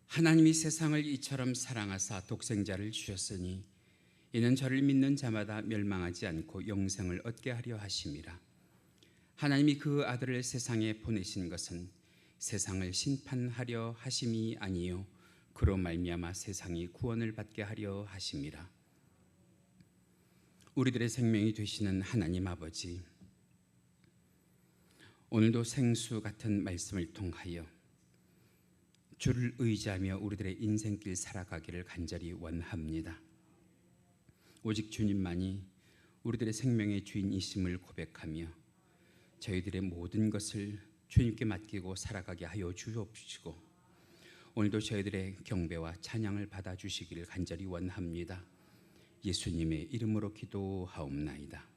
하나님이 세상을 이처럼 사랑하사 독생자를 주셨으니 이는 저를 믿는 자마다 멸망하지 않고 영생을 얻게 하려 하심이라. 하나님이 그 아들을 세상에 보내신 것은 세상을 심판하려 하심이 아니요 그로 말미암아 세상이 구원을 받게 하려 하심이라. 우리들의 생명이 되시는 하나님 아버지, 오늘도 생수 같은 말씀을 통하여 주를 의지하며 우리들의 인생길 살아가기를 간절히 원합니다. 오직 주님만이 우리들의 생명의 주인이심을 고백하며 저희들의 모든 것을 주님께 맡기고 살아가게 하여 주옵시고 오늘도 저희들의 경배와 찬양을 받아주시기를 간절히 원합니다. 예수님의 이름으로 기도하옵나이다.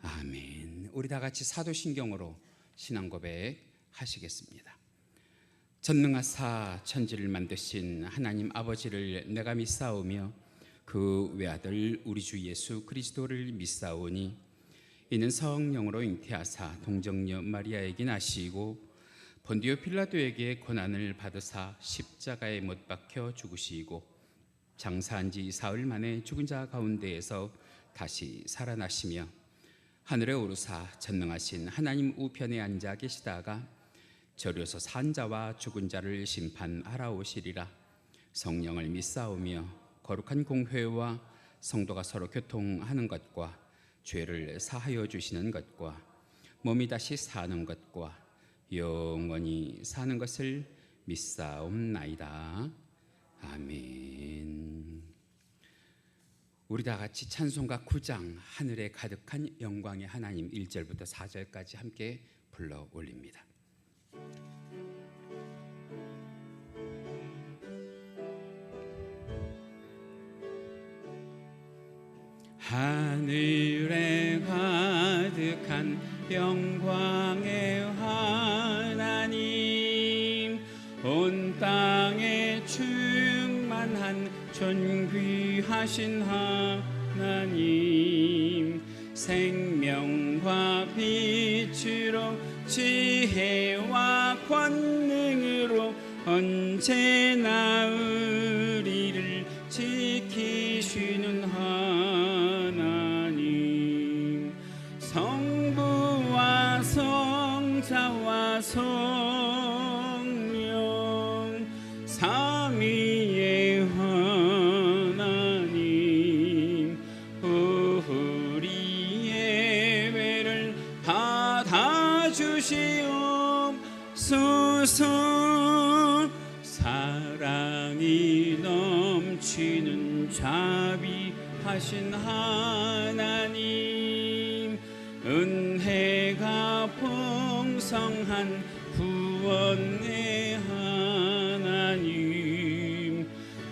아멘. 우리 다 같이 사도신경으로 신앙 고백 하시겠습니다. 전능하사 천지를 만드신 하나님 아버지를 내가 믿사오며 그 외아들 우리 주 예수 그리스도를 믿사오니 이는 성령으로 잉태하사 동정녀 마리아에게 나시고 본디오 필라도에게 고난을 받으사 십자가에 못 박혀 죽으시고 장사한 지 사흘 만에 죽은 자 가운데에서 다시 살아나시며 하늘에 오르사 전능하신 하나님 우편에 앉아 계시다가 저려서 산 자와 죽은 자를 심판하러 오시리라. 성령을 믿사오며 거룩한 공회와 성도가 서로 교통하는 것과 죄를 사하여 주시는 것과 몸이 다시 사는 것과 영원히 사는 것을 믿사옵나이다. 아멘. 우리 다 같이 찬송가 9장 하늘에 가득한 영광의 하나님 1절부터 4절까지 함께 불러 올립니다. 하늘에 가득한 영광의 하나님, 온 땅에 충만한 존귀하신 하나님, 생명과 빛으로 지혜와 권능으로 언제나 우리를 지키시는 하나님, 성부와 성자와 성령 삼위의 하나님, 우리 예배를 받아주시옵소서. 사랑이 넘치는 자비하신 하나님, 은혜가 풍성한 구원의 하나님,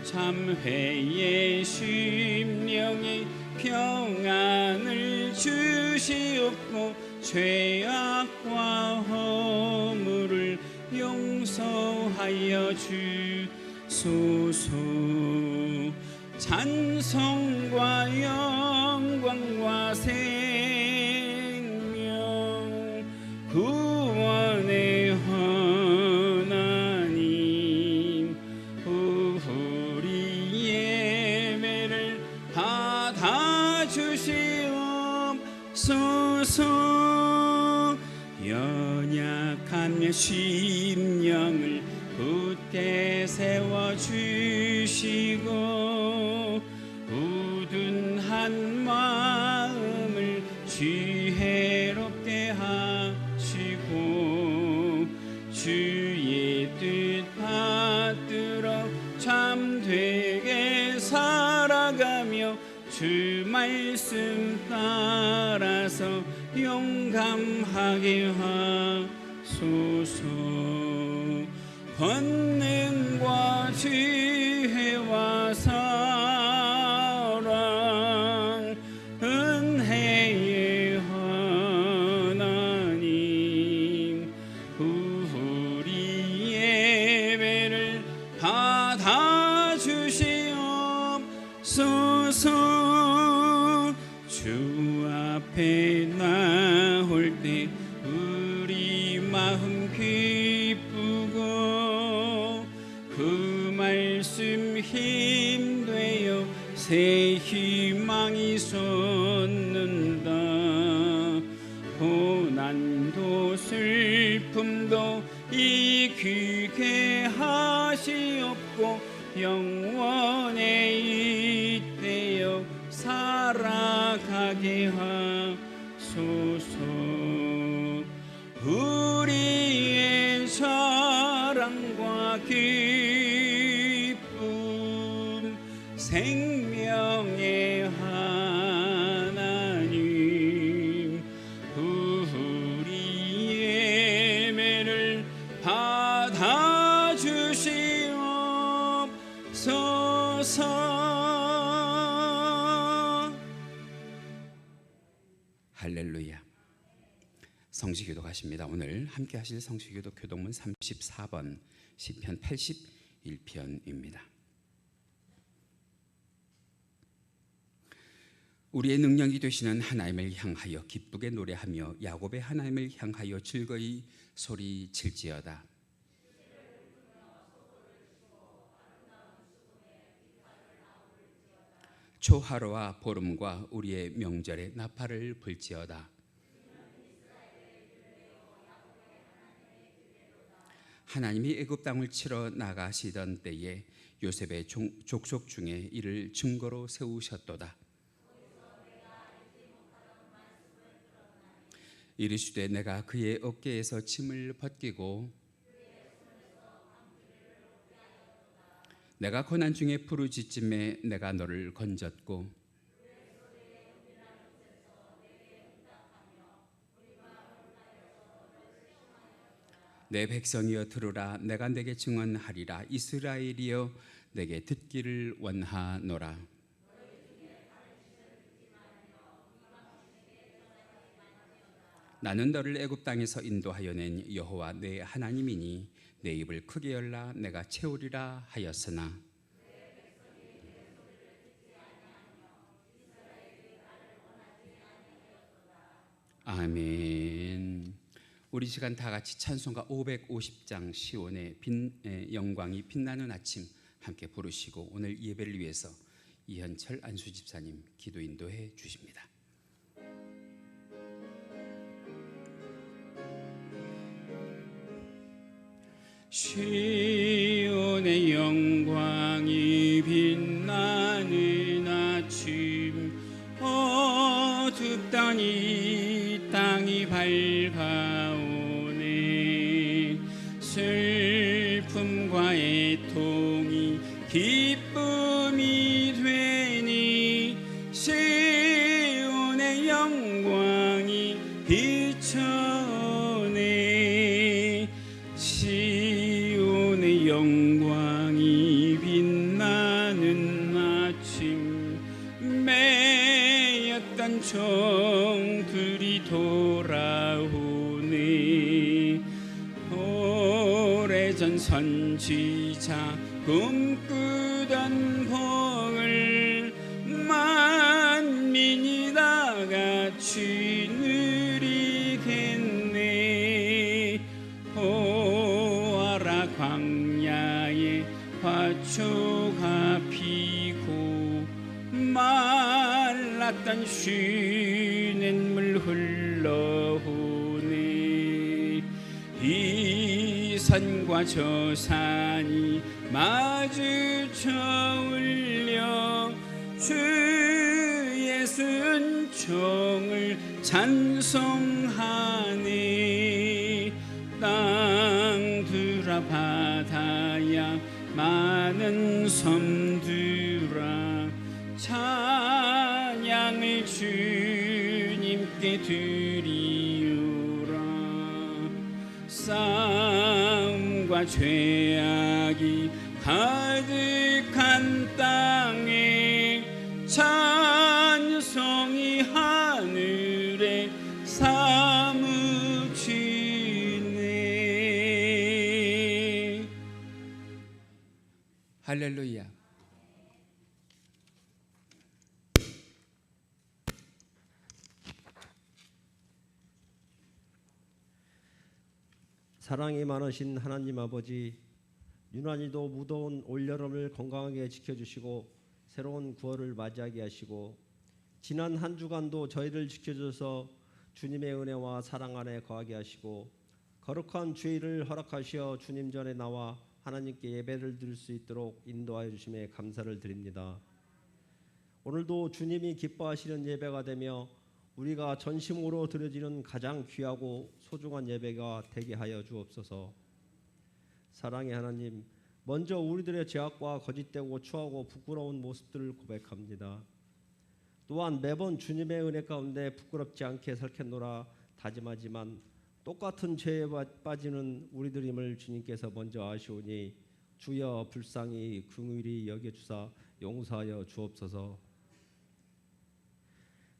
참회의 심령에 평안을 주시옵고 죄악과 허물을 용서하여 주소서. 찬송과 영광과 생명 구원의 하나님, 우리 예배를 받아주시옵소서. 연약한 심령을 굳게 세워주시고 우둔한 마음을 지혜롭게 하시고 주의 뜻 받들어 참되게 살아가며 주 말씀 따라서 용감하게 하소서. 권능과 지혜와 사랑 은혜의 하나님, 우리 예배를 받아주시옵소서. 주 앞에 나올 때 우리 마음 기쁘고 그 말씀 힘되어 새 희망이 솟는다. 고난도 슬픔도 이기게 하시옵고 영원에 잇대어 살아가게 하소서. 우리의 사랑과 기쁨 생명의 하나님, 우리의 예배를 받아주시옵소서. 할렐루야. 성시기도 가십니다. 오늘 함께 하실 성시기도 교독문 34번 시편 81편입니다. 우리의 능력이 되시는 하나님을 향하여 기쁘게 노래하며 야곱의 하나님을 향하여 즐거이 소리칠지어다. 초하루와 보름과 우리의 명절에 나팔을 불지어다. 하나님이 애굽 땅을 치러 나가시던 때에 요셉의 족속 중에 이를 증거로 세우셨도다. 이르시되 내가 그의 어깨에서 짐을 벗기고 내가 고난 중에 부르짖음에 내가 너를 건졌고 내 백성이여 들으라. 내가 내게 증언하리라. 이스라엘이여 내게 듣기를 원하노라. 나는 너를 애굽 땅에서 인도하여 낸 여호와 내 하나님이니 내 입을 크게 열라. 내가 채우리라 하였으나 아멘. 우리 시간 다 같이 찬송가 550장 시온의 영광이 빛나는 아침 함께 부르시고 오늘 예배를 위해서 이현철 안수 집사님 기도 인도해 주십니다. 시온의 영광이 빛나는 아침 어둡던 이 땅이 밝아오네. 슬픔과 애통이 기쁨이 되니 시온의 영광이 비춰오네. 시온의 영광이 빛나는 아침 매였던 종들이 돌아오네. 오래전 선지자 꿈꾸던 복을 만민이 다같이 누리겠네. 보아라 광야에 화초가 피고 말랐던 쉬는 물 흘러오네. 이 산과 저 산이 마주쳐 울려 주의 순종을 찬송하네. 땅들아 바다야 많은 섬들아 찬양을 주님께 드리우라. 싸움과 죄악이 가득한 땅에 찬송이 하늘에 사무치네. 할렐루야. 사랑이 많으신 하나님 아버지, 유난히도 무더운 올여름을 건강하게 지켜주시고 새로운 9월을 맞이하게 하시고 지난 한 주간도 저희를 지켜줘서 주님의 은혜와 사랑 안에 거하게 하시고 거룩한 주일을 허락하시어 주님 전에 나와 하나님께 예배를 드릴 수 있도록 인도하여 주심에 감사를 드립니다. 오늘도 주님이 기뻐하시는 예배가 되며 우리가 전심으로 드려지는 가장 귀하고 소중한 예배가 되게 하여 주옵소서. 사랑의 하나님, 먼저 우리들의 죄악과 거짓되고 추하고 부끄러운 모습들을 고백합니다. 또한 매번 주님의 은혜 가운데 부끄럽지 않게 살겠노라 다짐하지만 똑같은 죄에 빠지는 우리들임을 주님께서 먼저 아시오니 주여 불쌍히 긍휼히 여겨주사 용서하여 주옵소서.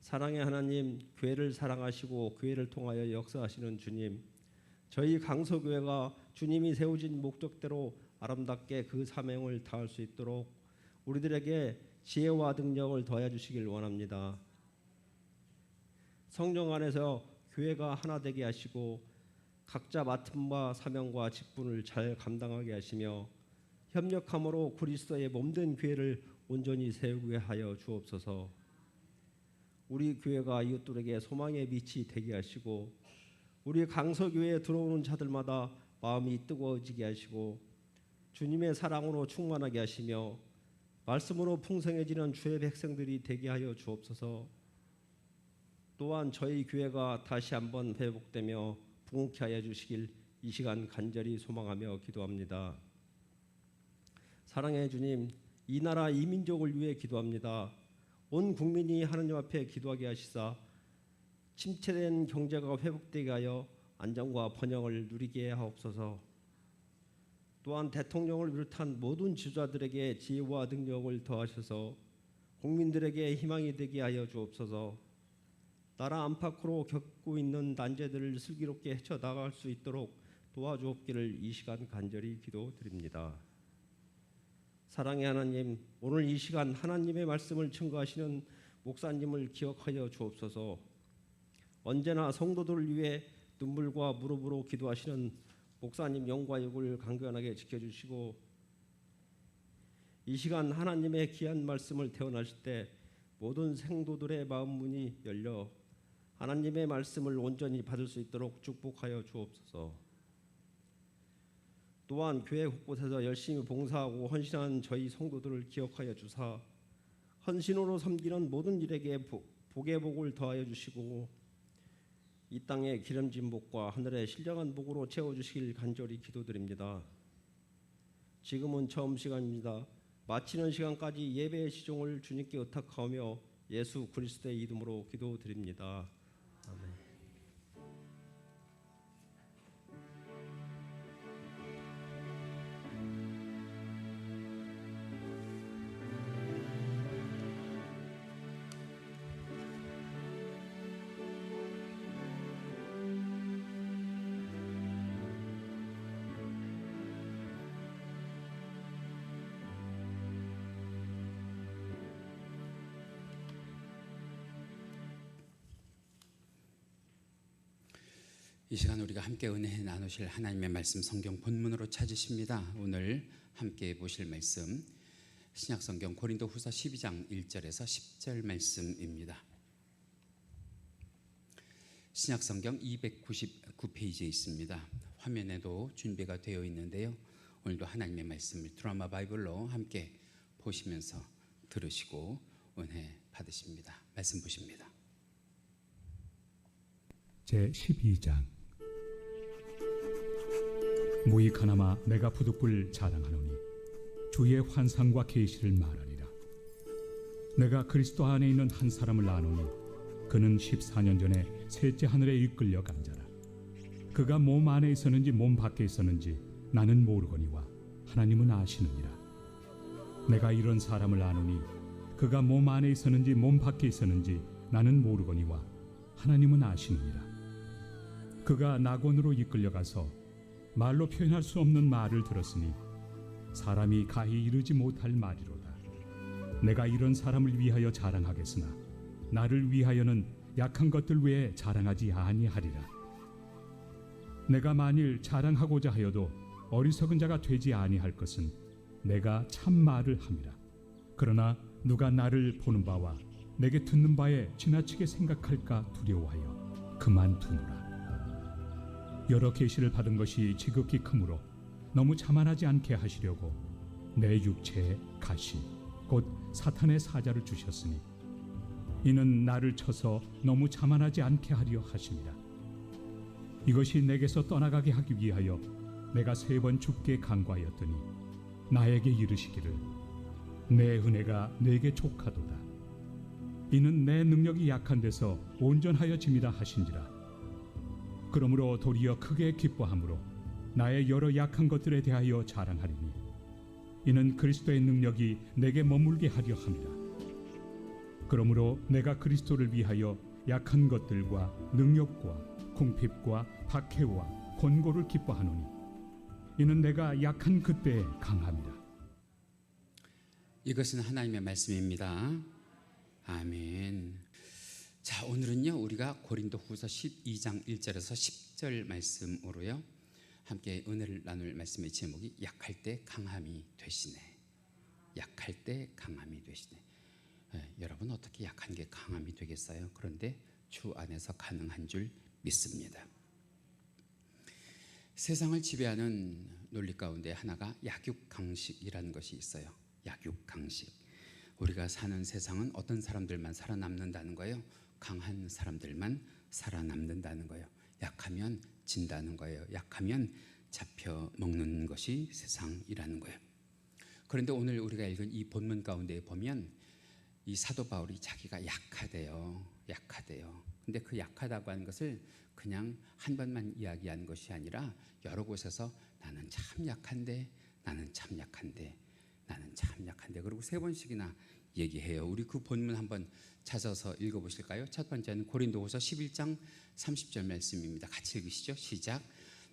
사랑의 하나님, 교회를 사랑하시고 교회를 통하여 역사하시는 주님, 저희 강서교회가 주님이 세우신 목적대로 아름답게 그 사명을 다할 수 있도록 우리들에게 지혜와 능력을 더해 주시길 원합니다. 성령 안에서 교회가 하나 되게 하시고 각자 맡음과 사명과 직분을 잘 감당하게 하시며 협력함으로 그리스도의 몸된 교회를 온전히 세우게 하여 주옵소서. 우리 교회가 이웃들에게 소망의 빛이 되게 하시고 우리 강서교회에 들어오는 자들마다 마음이 뜨거워지게 하시고 주님의 사랑으로 충만하게 하시며 말씀으로 풍성해지는 주의 백성들이 되게 하여 주옵소서. 또한 저희 교회가 다시 한번 회복되며 부흥케 하여 주시길 이 시간 간절히 소망하며 기도합니다. 사랑의 주님, 이 나라 이 민족을 위해 기도합니다. 온 국민이 하나님 앞에 기도하게 하시사 침체된 경제가 회복되게 하여 안정과 번영을 누리게 하옵소서. 또한 대통령을 비롯한 모든 지도자들에게 지혜와 능력을 더하셔서 국민들에게 희망이 되게 하여 주옵소서. 나라 안팎으로 겪고 있는 난제들을 슬기롭게 헤쳐나갈 수 있도록 도와주옵기를 이 시간 간절히 기도드립니다. 사랑의 하나님, 오늘 이 시간 하나님의 말씀을 증거하시는 목사님을 기억하여 주옵소서. 언제나 성도들을 위해 눈물과 무릎으로 기도하시는 목사님 영과 육을 강건하게 지켜주시고 이 시간 하나님의 귀한 말씀을 태어나실 때 모든 생도들의 마음 문이 열려 하나님의 말씀을 온전히 받을 수 있도록 축복하여 주옵소서. 또한 교회 곳곳에서 열심히 봉사하고 헌신한 저희 성도들을 기억하여 주사 헌신으로 섬기는 모든 일에게 복의 복을 더하여 주시고 이 땅의 기름진 복과 하늘의 신령한 복으로 채워주시길 간절히 기도드립니다. 지금은 처음 시간입니다. 마치는 시간까지 예배의 시종을 주님께 의탁하며 예수 그리스도의 이름으로 기도드립니다. 아멘. 이 시간 우리가 함께 은혜 나누실 하나님의 말씀 성경 본문으로 찾으십니다. 오늘 함께 보실 말씀 신약성경 고린도후서 12장 1절에서 10절 말씀입니다. 신약성경 299페이지에 있습니다. 화면에도 준비가 되어 있는데요. 오늘도 하나님의 말씀을 드라마 바이블로 함께 보시면서 들으시고 은혜 받으십니다. 말씀 보십니다. 제12장 무익하나마 내가 부득불 자랑하노니 주의 환상과 계시를 말하리라. 내가 그리스도 안에 있는 한 사람을 아노니 그는 14년 전에 셋째 하늘에 이끌려 간 자라. 그가 몸 안에 있었는지 몸 밖에 있었는지 나는 모르거니와 하나님은 아시느니라. 내가 이런 사람을 아노니 그가 몸 안에 있었는지 몸 밖에 있었는지 나는 모르거니와 하나님은 아시느니라. 그가 낙원으로 이끌려가서 말로 표현할 수 없는 말을 들었으니 사람이 가히 이르지 못할 말이로다. 내가 이런 사람을 위하여 자랑하겠으나 나를 위하여는 약한 것들 외에 자랑하지 아니하리라. 내가 만일 자랑하고자 하여도 어리석은 자가 되지 아니할 것은 내가 참 말을 함이라. 그러나 누가 나를 보는 바와 내게 듣는 바에 지나치게 생각할까 두려워하여 그만두노라. 여러 계시를 받은 것이 지극히 크므로 너무 자만하지 않게 하시려고 내 육체에 가시 곧 사탄의 사자를 주셨으니 이는 나를 쳐서 너무 자만하지 않게 하려 하심이라. 이것이 내게서 떠나가게 하기 위하여 내가 3번 주께 간구하였더니 나에게 이르시기를 내 은혜가 내게 족하도다. 이는 내 능력이 약한 데서 온전하여짐이다 하신지라. 그러므로 도리어 크게 기뻐함으로 나의 여러 약한 것들에 대하여 자랑하리니 이는 그리스도의 능력이 내게 머물게 하려 함이라. 그러므로 내가 그리스도를 위하여 약한 것들과 능력과 궁핍과 박해와 권고를 기뻐하노니 이는 내가 약한 그때에 강함이라. 이것은 하나님의 말씀입니다. 아멘. 자, 오늘은요 우리가 고린도후서 12장 1절에서 10절 말씀으로요 함께 은혜를 나눌 말씀의 제목이 약할 때 강함이 되시네. 약할 때 강함이 되시네. 여러분 어떻게 약한 게 강함이 되겠어요? 그런데 주 안에서 가능한 줄 믿습니다. 세상을 지배하는 논리 가운데 하나가 약육강식이라는 것이 있어요. 약육강식. 우리가 사는 세상은 어떤 사람들만 살아남는다는 거예요. 강한 사람들만 살아남는다는 거예요. 약하면 진다는 거예요. 약하면 잡혀 먹는 것이 세상이라는 거예요. 그런데 오늘 우리가 읽은 이 본문 가운데 보면 이 사도 바울이 자기가 약하대요. 약하대요. 근데 그 약하다고 하는 것을 그냥 한 번만 이야기한 것이 아니라 여러 곳에서 나는 참 약한데, 나는 참 약한데, 나는 참 약한데, 그리고 3번씩이나 얘기해요. 우리 그 본문 한번 찾아서 읽어보실까요? 첫 번째는 고린도후서 11장 30절 말씀입니다. 같이 읽으시죠. 시작.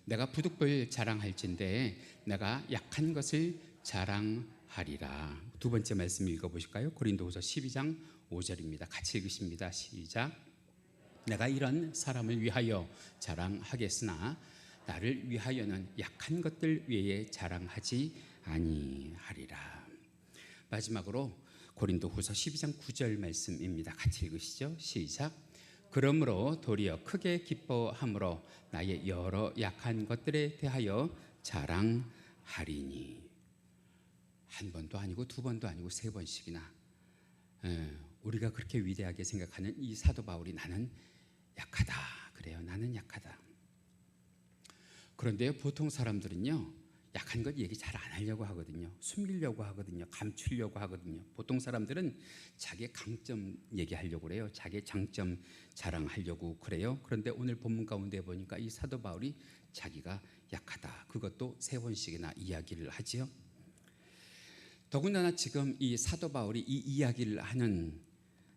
내가 부득불 자랑할진대 내가 약한 것을 자랑하리라. 두 번째 말씀 읽어보실까요? 고린도후서 12장 5절입니다. 같이 읽으십니다. 시작. 내가 이런 사람을 위하여 자랑하겠으나 나를 위하여는 약한 것들 외에 자랑하지 아니하리라. 마지막으로 고린도후서 12장 9절 말씀입니다. 같이 읽으시죠. 시작. 그러므로 도리어 크게 기뻐함으로 나의 여러 약한 것들에 대하여 자랑하리니. 한 번도 아니고 두 번도 아니고 3번씩이나 우리가 그렇게 위대하게 생각하는 이 사도 바울이 나는 약하다 그래요. 나는 약하다. 그런데 보통 사람들은요 약한 것 얘기 잘 안 하려고 하거든요. 숨기려고 하거든요. 감추려고 하거든요. 보통 사람들은 자기의 강점 얘기하려고 그래요. 자기의 장점 자랑하려고 그래요. 그런데 오늘 본문 가운데 보니까 이 사도 바울이 자기가 약하다. 그것도 3번씩이나 이야기를 하지요. 더군다나 지금 이 사도 바울이 이 이야기를 하는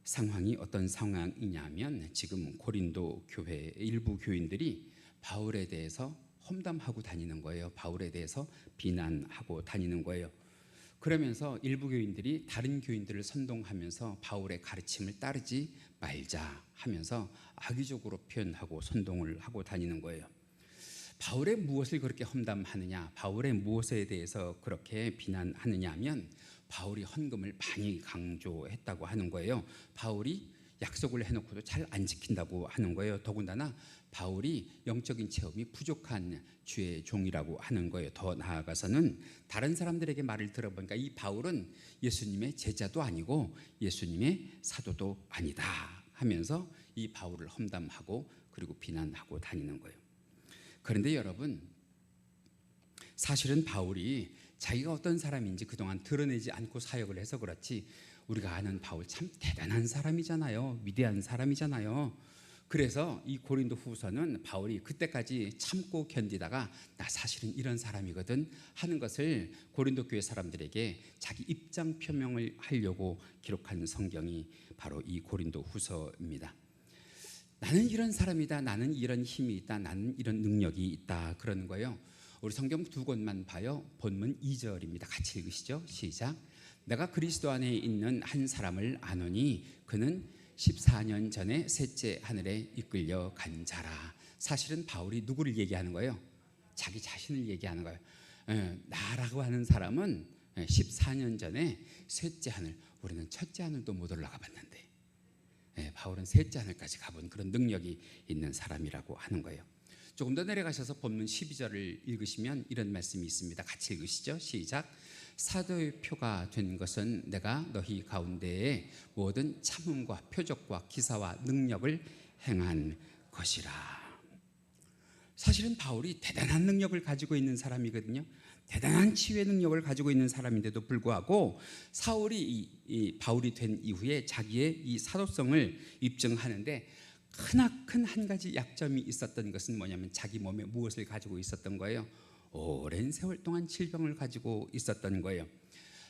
상황이 어떤 상황이냐면 지금 고린도 교회 일부 교인들이 바울에 대해서 험담하고 다니는 거예요. 바울에 대해서 비난하고 다니는 거예요. 그러면서 일부 교인들이 다른 교인들을 선동하면서 바울의 가르침을 따르지 말자 하면서 악의적으로 표현하고 선동을 하고 다니는 거예요. 바울의 무엇을 그렇게 험담하느냐, 바울의 무엇에 대해서 그렇게 비난하느냐 하면 바울이 헌금을 많이 강조했다고 하는 거예요. 바울이 약속을 해놓고도 잘 안 지킨다고 하는 거예요. 더군다나 바울이 영적인 체험이 부족한 주의 종이라고 하는 거예요. 더 나아가서는 다른 사람들에게 말을 들어보니까 이 바울은 예수님의 제자도 아니고 예수님의 사도도 아니다 하면서 이 바울을 험담하고 그리고 비난하고 다니는 거예요. 그런데 여러분, 사실은 바울이 자기가 어떤 사람인지 그동안 드러내지 않고 사역을 해서 그렇지 우리가 아는 바울 참 대단한 사람이잖아요. 위대한 사람이잖아요. 그래서 이 고린도 후서는 바울이 그때까지 참고 견디다가 나 사실은 이런 사람이거든 하는 것을 고린도 교회 사람들에게 자기 입장 표명을 하려고 기록한 성경이 바로 이 고린도 후서입니다. 나는 이런 사람이다. 나는 이런 힘이 있다. 나는 이런 능력이 있다. 그러는 거예요. 우리 성경 2권만 봐요. 본문 2절입니다. 같이 읽으시죠. 시작. 내가 그리스도 안에 있는 한 사람을 아노니 그는 14년 전에 셋째 하늘에 이끌려 간 자라. 사실은 바울이 누구를 얘기하는 거예요? 자기 자신을 얘기하는 거예요. 나라고 하는 사람은 14년 전에 셋째 하늘, 우리는 첫째 하늘도 못 올라가 봤는데 바울은 셋째 하늘까지 가본 그런 능력이 있는 사람이라고 하는 거예요. 조금 더 내려가셔서 본문 12절을 읽으시면 이런 말씀이 있습니다. 같이 읽으시죠. 시작. 사도의 표가 된 것은 내가 너희 가운데에 모든 참음과 표적과 기사와 능력을 행한 것이라. 사실은 바울이 대단한 능력을 가지고 있는 사람이거든요. 대단한 치유의 능력을 가지고 있는 사람인데도 불구하고 사울이 이 바울이 된 이후에 자기의 이 사도성을 입증하는데 크나큰 한 가지 약점이 있었던 것은 뭐냐면 자기 몸에 무엇을 가지고 있었던 거예요? 오랜 세월 동안 질병을 가지고 있었던 거예요.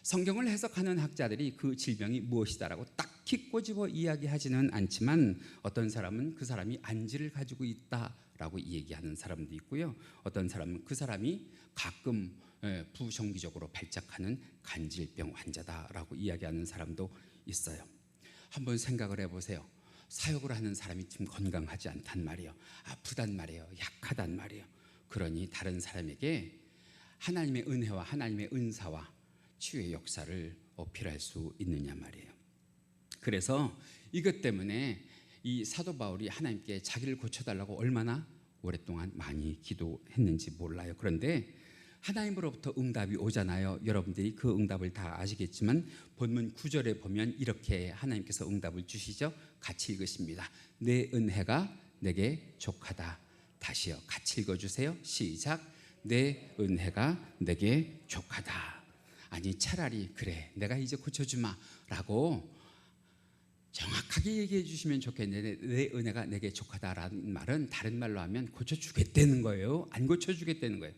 성경을 해석하는 학자들이 그 질병이 무엇이다라고 딱히 꼬집어 이야기하지는 않지만 어떤 사람은 그 사람이 안지를 가지고 있다라고 얘기하는 사람도 있고요. 어떤 사람은 그 사람이 가끔 부정기적으로 발작하는 간질병 환자다라고 이야기하는 사람도 있어요. 한번 생각을 해보세요. 사역을 하는 사람이 좀 건강하지 않단 말이에요. 아프단 말이에요. 약하단 말이에요. 그러니 다른 사람에게 하나님의 은혜와 하나님의 은사와 치유의 역사를 어필할 수 있느냐 말이에요. 그래서 이것 때문에 이 사도 바울이 하나님께 자기를 고쳐달라고 얼마나 오랫동안 많이 기도했는지 몰라요. 그런데 하나님으로부터 응답이 오잖아요. 여러분들이 그 응답을 다 아시겠지만 본문 9절에 보면 이렇게 하나님께서 응답을 주시죠. 같이 읽으십니다. 내 은혜가 내게 족하다. 다시요. 같이 읽어주세요. 시작. 내 은혜가 내게 족하다. 아니 차라리 그래 내가 이제 고쳐주마 라고 정확하게 얘기해 주시면 좋겠는데 내 은혜가 내게 족하다라는 말은 다른 말로 하면 고쳐주겠다는 거예요. 안 고쳐주겠다는 거예요.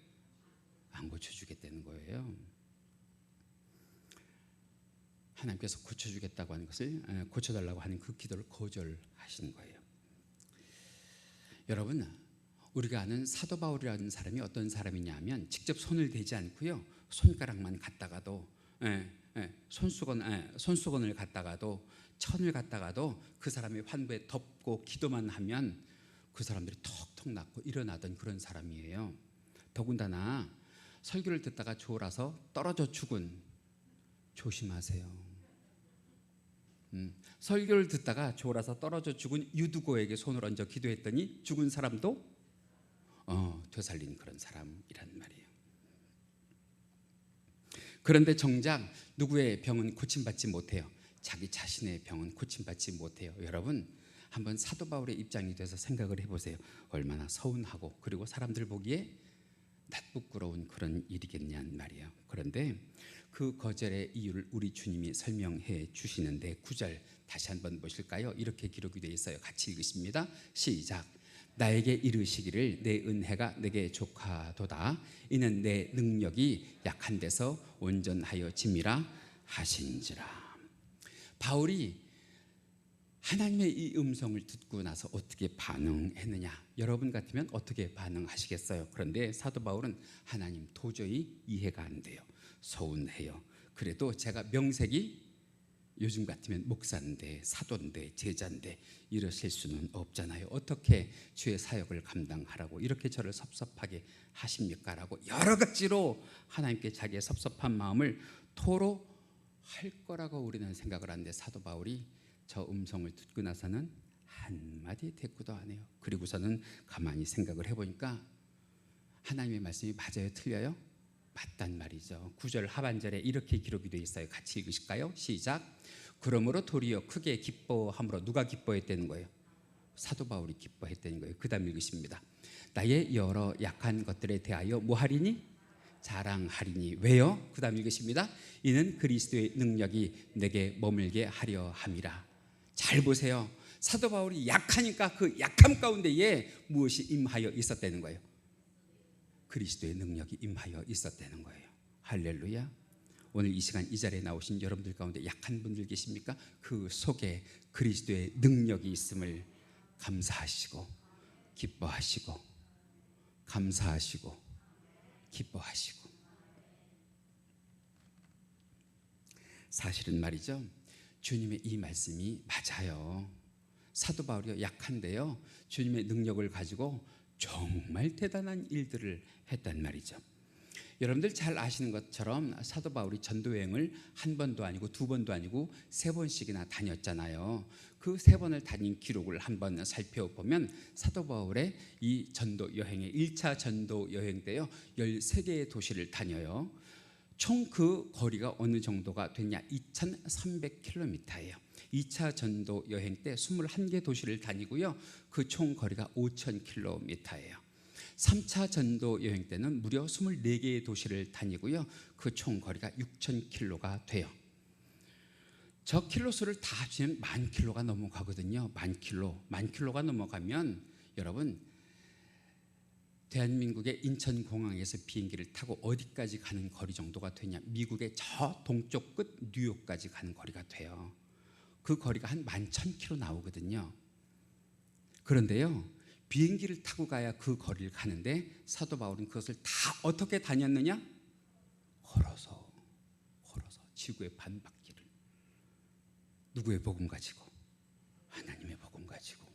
안 고쳐주겠다는 거예요. 하나님께서 고쳐주겠다고 하는 것을 고쳐달라고 하는 그 기도를 거절하시는 거예요. 여러분 우리가 아는 사도 바울이라는 사람이 어떤 사람이냐 하면 직접 손을 대지 않고요. 손가락만 갖다가도 손수건을 갖다가도 천을 갖다가도 그 사람의 환부에 덮고 기도만 하면 그 사람들이 턱턱 낫고 일어나던 그런 사람이에요. 더군다나 설교를 듣다가 졸아서 떨어져 죽은 조심하세요. 설교를 듣다가 졸아서 떨어져 죽은 유두고에게 손을 얹어 기도했더니 죽은 사람도 되살린 그런 사람이란 말이에요. 그런데 정작 누구의 병은 고침받지 못해요. 자기 자신의 병은 고침받지 못해요. 여러분 한번 사도 바울의 입장이 돼서 생각을 해보세요. 얼마나 서운하고 그리고 사람들 보기에 낯부끄러운 그런 일이겠냐는 말이에요. 그런데 그 거절의 이유를 우리 주님이 설명해 주시는데 9절 다시 한번 보실까요? 이렇게 기록이 되어 있어요. 같이 읽으십니다. 시작. 나에게 이르시기를 내 은혜가 내게 족하도다. 이는 내 능력이 약한 데서 온전하여 짐이라 하신지라. 바울이 하나님의 이 음성을 듣고 나서 어떻게 반응했느냐? 여러분 같으면 어떻게 반응하시겠어요? 그런데 사도 바울은 하나님 도저히 이해가 안 돼요. 서운해요. 그래도 제가 명색이 요즘 같으면 목사인데 사도인데 제자인데 이러실 수는 없잖아요. 어떻게 주의 사역을 감당하라고 이렇게 저를 섭섭하게 하십니까? 라고 여러 가지로 하나님께 자기의 섭섭한 마음을 토로할 거라고 우리는 생각을 하는데 사도 바울이 저 음성을 듣고 나서는 한마디 대꾸도 안 해요. 그리고서는 가만히 생각을 해보니까 하나님의 말씀이 맞아요? 틀려요? 맞단 말이죠. 9절 하반절에 이렇게 기록이 되어 있어요. 같이 읽으실까요? 시작. 그러므로 도리어 크게 기뻐함으로 누가 기뻐했다는 거예요? 사도 바울이 기뻐했다는 거예요. 그 다음 읽으십니다. 나의 여러 약한 것들에 대하여 뭐하리니? 자랑하리니. 왜요? 그 다음 읽으십니다. 이는 그리스도의 능력이 내게 머물게 하려 함이라. 잘 보세요. 사도 바울이 약하니까 그 약함 가운데에 무엇이 임하여 있었다는 거예요? 그리스도의 능력이 임하여 있었다는 거예요. 할렐루야. 오늘 이 시간 이 자리에 나오신 여러분들 가운데 약한 분들 계십니까? 그 속에 그리스도의 능력이 있음을 감사하시고 기뻐하시고 감사하시고 기뻐하시고. 사실은 말이죠, 주님의 이 말씀이 맞아요. 사도 바울이 약한데요, 주님의 능력을 가지고 정말 대단한 일들을 했단 말이죠. 여러분들 잘 아시는 것처럼 사도 바울이 전도 여행을 한 번도 아니고 두 번도 아니고 세 번씩이나 다녔잖아요. 그 세 번을 다닌 기록을 한번 살펴보면 사도 바울의 이 전도 여행의 1차 전도 여행 때요 13개의 도시를 다녀요. 총 그 거리가 어느 정도가 됐냐? 2300km예요. 2차 전도 여행 때 21개 도시를 다니고요. 그 총 거리가 5000km예요. 3차 전도 여행 때는 무려 24개의 도시를 다니고요. 그 총 거리가 6000km가 돼요. 저 킬로수를 다 합치면 10,000km가 넘어가거든요. 10,000km가 넘어가면 여러분 대한민국의 인천공항에서 비행기를 타고 어디까지 가는 거리 정도가 되냐? 미국의 저 동쪽 끝 뉴욕까지 가는 거리가 돼요. 그 거리가 한 11,000km 나오거든요. 그런데요 비행기를 타고 가야 그 거리를 가는데 사도 바울은 그것을 다 어떻게 다녔느냐? 걸어서 지구의 반바퀴를. 누구의 복음 가지고? 하나님의 복음 가지고.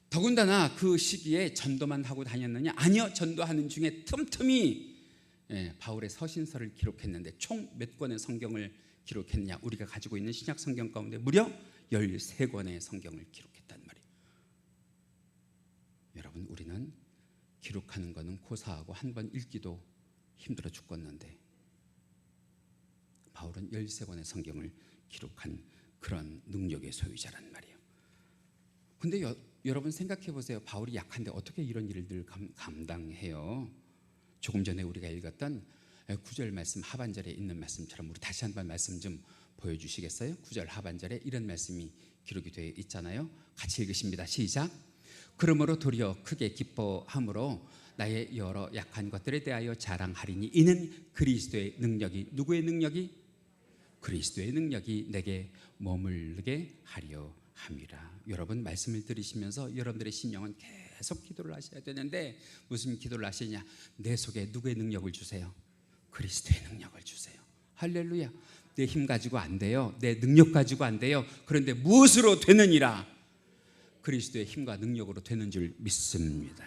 더군다나 그 시기에 전도만 하고 다녔느냐? 아니요, 전도하는 중에 틈틈이 바울의 서신서를 기록했는데 총 몇 권의 성경을 기록했느냐? 우리가 가지고 있는 신약 성경 가운데 무려 13권의 성경을 기록했단 말이에요. 여러분 우리는 기록하는 거는 고사하고 한 번 읽기도 힘들어 죽겠는데 바울은 13권의 성경을 기록한 그런 능력의 소유자란 말이에요. 근데 여러분 생각해 보세요. 바울이 약한데 어떻게 이런 일을 감당해요? 조금 전에 우리가 읽었던 9절 말씀 하반절에 있는 말씀처럼 우리 다시 한번 말씀 좀 보여주시겠어요? 9절 하반절에 이런 말씀이 기록이 되어 있잖아요. 같이 읽으십니다. 시작. 그러므로 도리어 크게 기뻐함으로 나의 여러 약한 것들에 대하여 자랑하리니 이는 그리스도의 능력이, 누구의 능력이? 그리스도의 능력이 내게 머물게 하려 함이라. 여러분 말씀을 들으시면서 여러분들의 심령은 계속 기도를 하셔야 되는데 무슨 기도를 하시냐? 내 속에 누구의 능력을 주세요? 그리스도의 능력을 주세요. 할렐루야. 내 힘 가지고 안 돼요. 내 능력 가지고 안 돼요. 그런데 무엇으로 되느니라? 그리스도의 힘과 능력으로 되는 줄 믿습니다.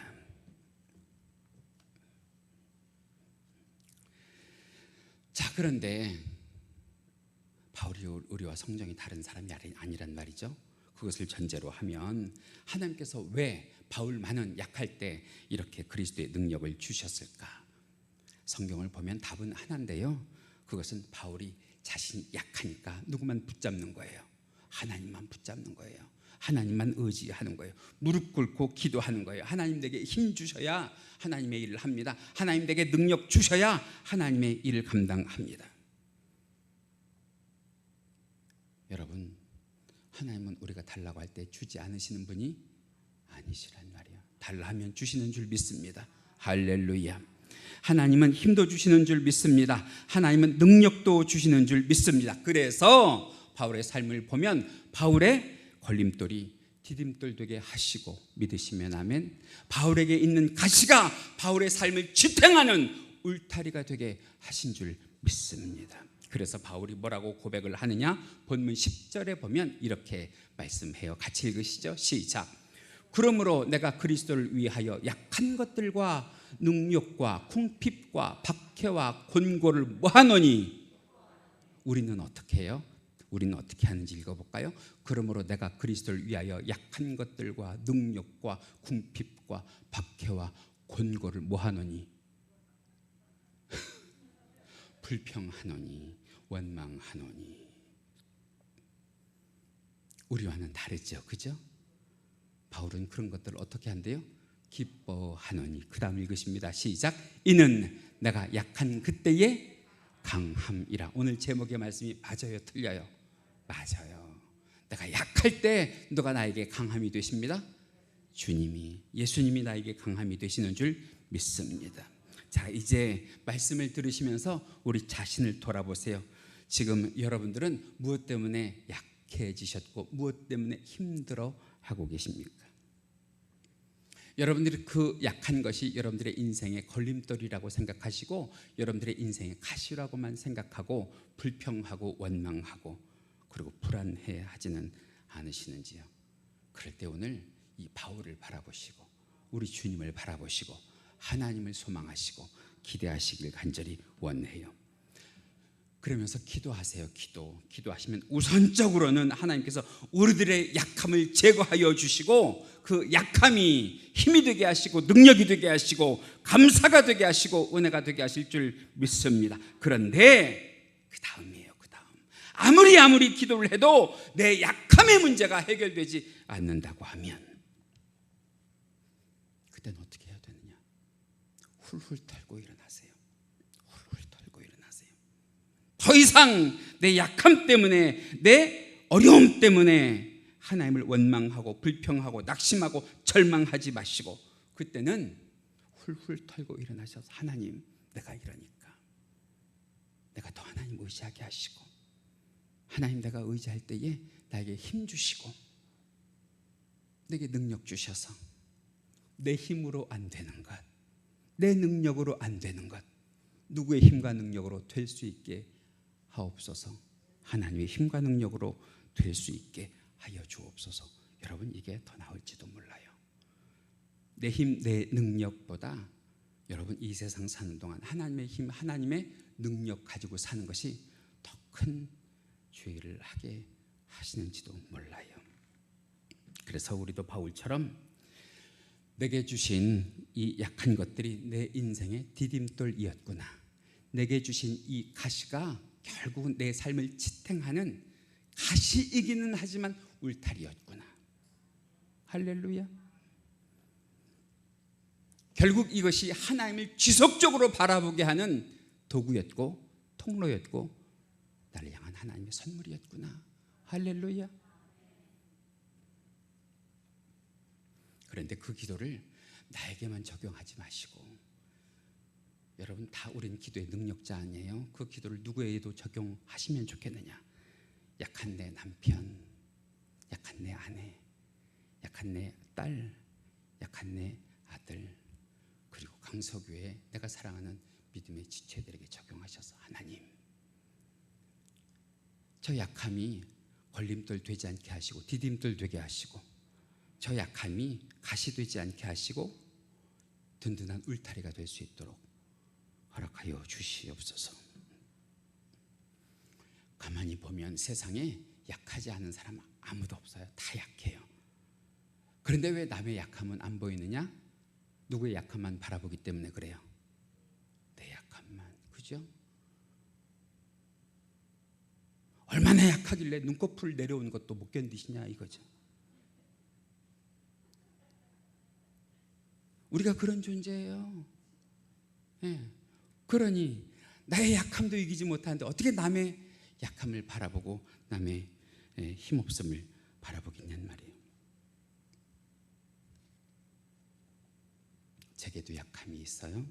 자, 그런데 바울이 우리와 성정이 다른 사람이 아니란 말이죠. 그것을 전제로 하면 하나님께서 왜 바울만은 약할 때 이렇게 그리스도의 능력을 주셨을까? 성경을 보면 답은 하나인데요. 그것은 바울이 자신이 약하니까 누구만 붙잡는 거예요? 하나님만 붙잡는 거예요. 하나님만 의지하는 거예요. 무릎 꿇고 기도하는 거예요. 하나님 내게 힘 주셔야 하나님의 일을 합니다. 하나님 내게 능력 주셔야 하나님의 일을 감당합니다. 여러분, 하나님은 우리가 달라고 할 때 주지 않으시는 분이 아니시란 말이에요. 달라 하면 주시는 줄 믿습니다. 할렐루야. 하나님은 힘도 주시는 줄 믿습니다. 하나님은 능력도 주시는 줄 믿습니다. 그래서 바울의 삶을 보면 바울의 걸림돌이 디딤돌 되게 하시고, 믿으시면 아멘. 바울에게 있는 가시가 바울의 삶을 지탱하는 울타리가 되게 하신 줄 믿습니다. 그래서 바울이 뭐라고 고백을 하느냐? 본문 10절에 보면 이렇게 말씀해요. 같이 읽으시죠. 시작. 그러므로 내가 그리스도를 위하여 약한 것들과 능욕과 궁핍과 박해와 곤고를 뭐하노니? 우리는 어떻게 해요? 우리는 어떻게 하는지 읽어볼까요? 그러므로 내가 그리스도를 위하여 약한 것들과 능욕과 궁핍과 박해와 곤고를 뭐하노니? 불평하노니 원망하노니. 우리와는 다르죠, 그죠? 바울은 그런 것들을 어떻게 한대요? 기뻐하노니. 그 다음 읽으십니다. 시작. 이는 내가 약한 그때의 강함이라. 오늘 제목의 말씀이 맞아요, 틀려요? 맞아요. 내가 약할 때 누가 나에게 강함이 되십니다? 주님이, 예수님이 나에게 강함이 되시는 줄 믿습니다. 자, 이제 말씀을 들으시면서 우리 자신을 돌아보세요. 지금 여러분들은 무엇 때문에 약해지셨고 무엇 때문에 힘들어 하고 계십니까? 여러분들이 그 약한 것이 여러분들의 인생의 걸림돌이라고 생각하시고 여러분들의 인생의 가시라고만 생각하고 불평하고 원망하고 그리고 불안해 하지는 않으시는지요? 그럴 때 오늘 이 바울을 바라보시고 우리 주님을 바라보시고 하나님을 소망하시고 기대하시길 간절히 원해요. 그러면서 기도하세요. 기도하시면 우선적으로는 하나님께서 우리들의 약함을 제거하여 주시고 그 약함이 힘이 되게 하시고 능력이 되게 하시고 감사가 되게 하시고 은혜가 되게 하실 줄 믿습니다. 그런데 그 다음이에요. 그 다음. 아무리 기도를 해도 내 약함의 문제가 해결되지 않는다고 하면 그때는 어떻게 해야 되느냐? 훌훌 털고 일어나세요. 훌훌 털고 일어나세요. 더 이상 내 약함 때문에 내 어려움 때문에 하나님을 원망하고 불평하고 낙심하고 절망하지 마시고 그때는 훌훌 털고 일어나셔서 하나님 내가 이러니까 내가 더 하나님 의지하게 하시고 하나님 내가 의지할 때에 나에게 힘 주시고 내게 능력 주셔서 내 힘으로 안 되는 것 내 능력으로 안 되는 것 누구의 힘과 능력으로 될 수 있게 하옵소서. 하나님의 힘과 능력으로 될 수 있게 하여 주옵소서. 여러분 이게 더 나을지도 몰라요. 내 힘, 내 능력보다 여러분 이 세상 사는 동안 하나님의 힘, 하나님의 능력 가지고 사는 것이 더 큰 죄를 하게 하시는지도 몰라요. 그래서 우리도 바울처럼 내게 주신 이 약한 것들이 내 인생의 디딤돌이었구나. 내게 주신 이 가시가 결국은 내 삶을 지탱하는 가시이기는 하지만 울타리였구나. 할렐루야. 결국 이것이 하나님을 지속적으로 바라보게 하는 도구였고 통로였고 나를 향한 하나님의 선물이었구나. 할렐루야. 그런데 그 기도를 나에게만 적용하지 마시고 여러분 다 우리는 기도의 능력자 아니에요? 그 기도를 누구에게도 적용하시면 좋겠느냐? 약한 내 남편, 약한 내 아내, 약한 내 딸, 약한 내 아들 그리고 강서교회 내가 사랑하는 믿음의 지체들에게 적용하셔서 하나님 저 약함이 걸림돌 되지 않게 하시고 디딤돌 되게 하시고 저 약함이 가시 되지 않게 하시고 든든한 울타리가 될 수 있도록 허락하여 주시옵소서. 가만히 보면 세상에 약하지 않은 사람 아무도 없어요. 다 약해요. 그런데 왜 남의 약함은 안 보이느냐? 누구의 약함만 바라보기 때문에 그래요. 내 약함만. 그죠? 얼마나 약하길래 눈꺼풀 내려오는 것도 못 견디시냐 이거죠. 우리가 그런 존재예요. 네. 그러니 나의 약함도 이기지 못하는데 어떻게 남의 약함을 바라보고 남의 힘없음을 바라보겠냐는 말이에요. 제게도 약함이 있어요.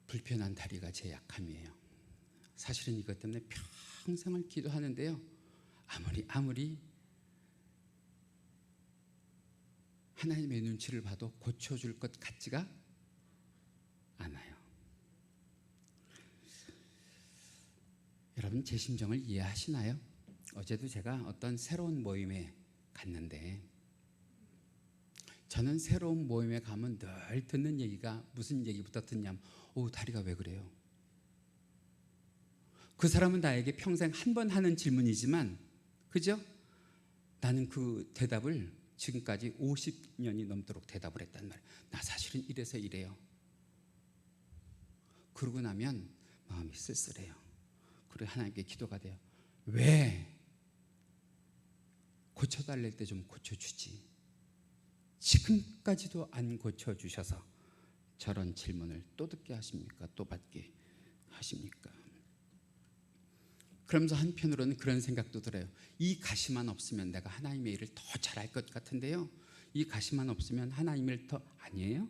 불편한 다리가 제 약함이에요. 사실은 이것 때문에 평생을 기도하는데요. 아무리 하나님의 눈치를 봐도 고쳐줄 것 같지가 않아요. 여러분 제 심정을 이해하시나요? 어제도 제가 어떤 새로운 모임에 갔는데 저는 새로운 모임에 가면 늘 듣는 얘기가 무슨 얘기부터 듣냐면 다리가 왜 그래요? 그 사람은 나에게 평생 한 번 하는 질문이지만 그죠? 나는 그 대답을 지금까지 50년이 넘도록 대답을 했단 말이에요. 나 사실은 이래서 이래요. 그러고 나면 마음이 쓸쓸해요. 그리고 하나님께 기도가 돼요. 왜? 고쳐달랄 때 좀 고쳐주지. 지금까지도 안 고쳐주셔서 저런 질문을 또 듣게 하십니까? 또 받게 하십니까? 그러면서 한편으로는 그런 생각도 들어요. 이 가시만 없으면 내가 하나님의 일을 더 잘할 것 같은데요. 이 가시만 없으면 하나님을 더 아니에요?